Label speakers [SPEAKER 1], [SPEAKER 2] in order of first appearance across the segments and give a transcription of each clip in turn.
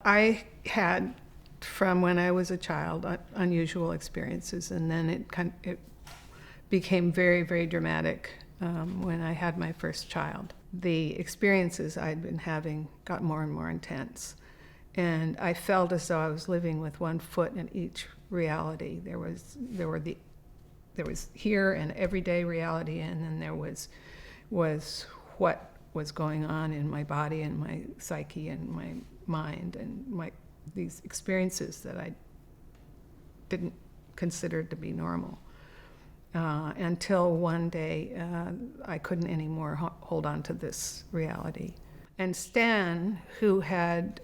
[SPEAKER 1] I had, from when I was a child, unusual experiences, and then it became very, very dramatic when I had my first child. The experiences I'd been having got more and more intense, and I felt as though I was living with one foot in each reality. There was here and everyday reality, and then there was what was going on in my body and my psyche and my mind and these experiences that I didn't consider to be normal. Until one day I couldn't anymore hold on to this reality. And Stan, who had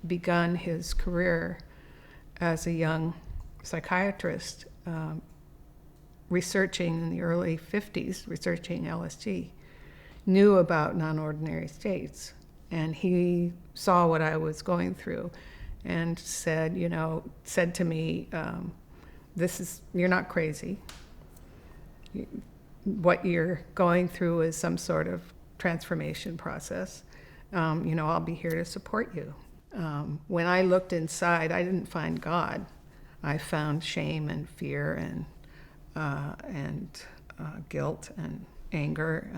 [SPEAKER 1] begun his career as a young psychiatrist, researching in the early 50s, researching LSD, knew about non-ordinary states. And he saw what I was going through and said to me, you're not crazy. What you're going through is some sort of transformation process. I'll be here to support you. When I looked inside, I didn't find God. I found shame and fear and guilt and anger,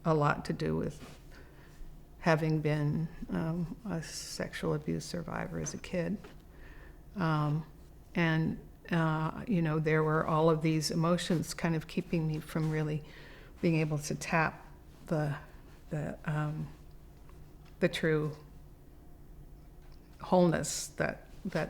[SPEAKER 1] a lot to do with having been a sexual abuse survivor as a kid. There were all of these emotions kind of keeping me from really being able to tap the true wholeness that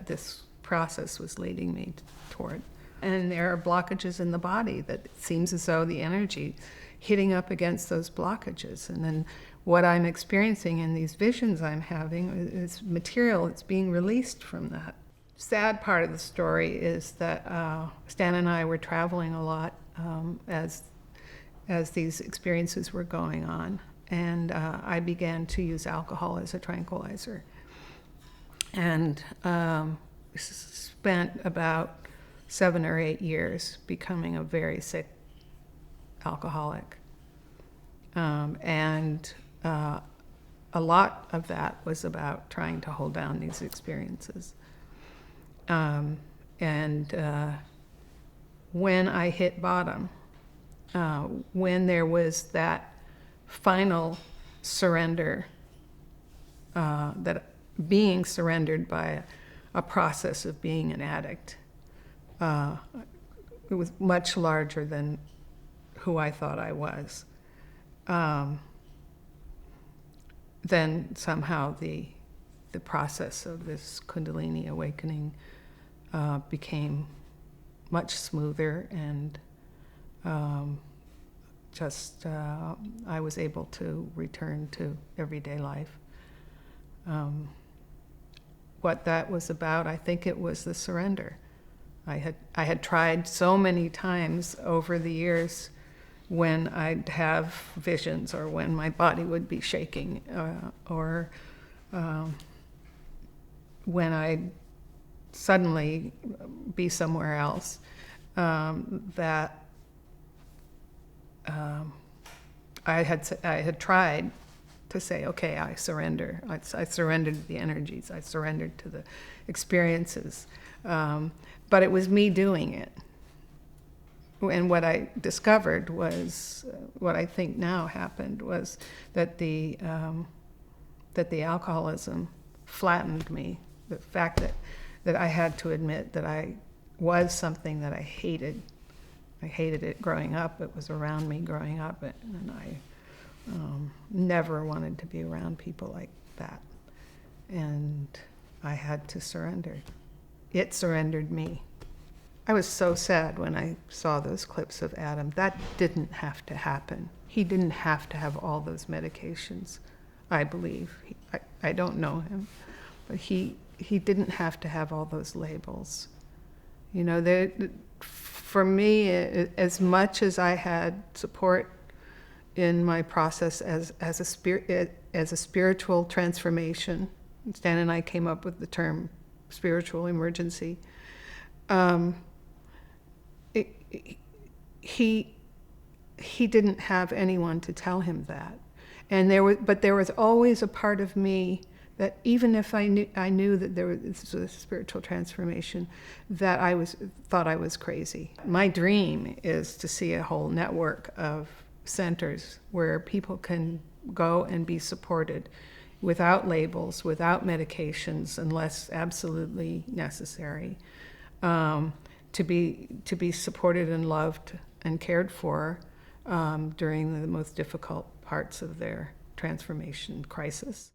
[SPEAKER 1] this process was leading me toward. And there are blockages in the body that it seems as though the energy hitting up against those blockages. And then what I'm experiencing in these visions I'm having is material that's being released from that. Sad part of the story is that Stan and I were traveling a lot as these experiences were going on. And I began to use alcohol as a tranquilizer. And spent about 7 or 8 years becoming a very sick alcoholic. And a lot of that was about trying to hold down these experiences. When I hit bottom, when there was that final surrender, that being surrendered by a process of being an addict, it was much larger than who I thought I was. Then somehow the process of this Kundalini awakening became much smoother, and I was able to return to everyday life. What that was about, I think it was the surrender. I had tried so many times over the years when I'd have visions, or when my body would be shaking, or when I'd suddenly be somewhere else, that I had tried to say, okay, I surrender. I surrendered to the energies. I surrendered to the experiences. But it was me doing it. And what I discovered was, what I think now happened, was that the alcoholism flattened me. The fact that I had to admit that I was something that I hated. I hated it growing up. It was around me growing up, and I never wanted to be around people like that. And I had to surrender. It surrendered me. I was so sad when I saw those clips of Adam. That didn't have to happen. He didn't have to have all those medications, I believe. I don't know him, but he didn't have to have all those labels. For me, as much as I had support in my process as a spiritual transformation, Stan and I came up with the term spiritual emergency. He didn't have anyone to tell him that, but there was always a part of me that even if I knew that this was a spiritual transformation, that thought I was crazy. My dream is to see a whole network of centers where people can go and be supported without labels, without medications, unless absolutely necessary, to be supported and loved and cared for during the most difficult parts of their transformation crisis.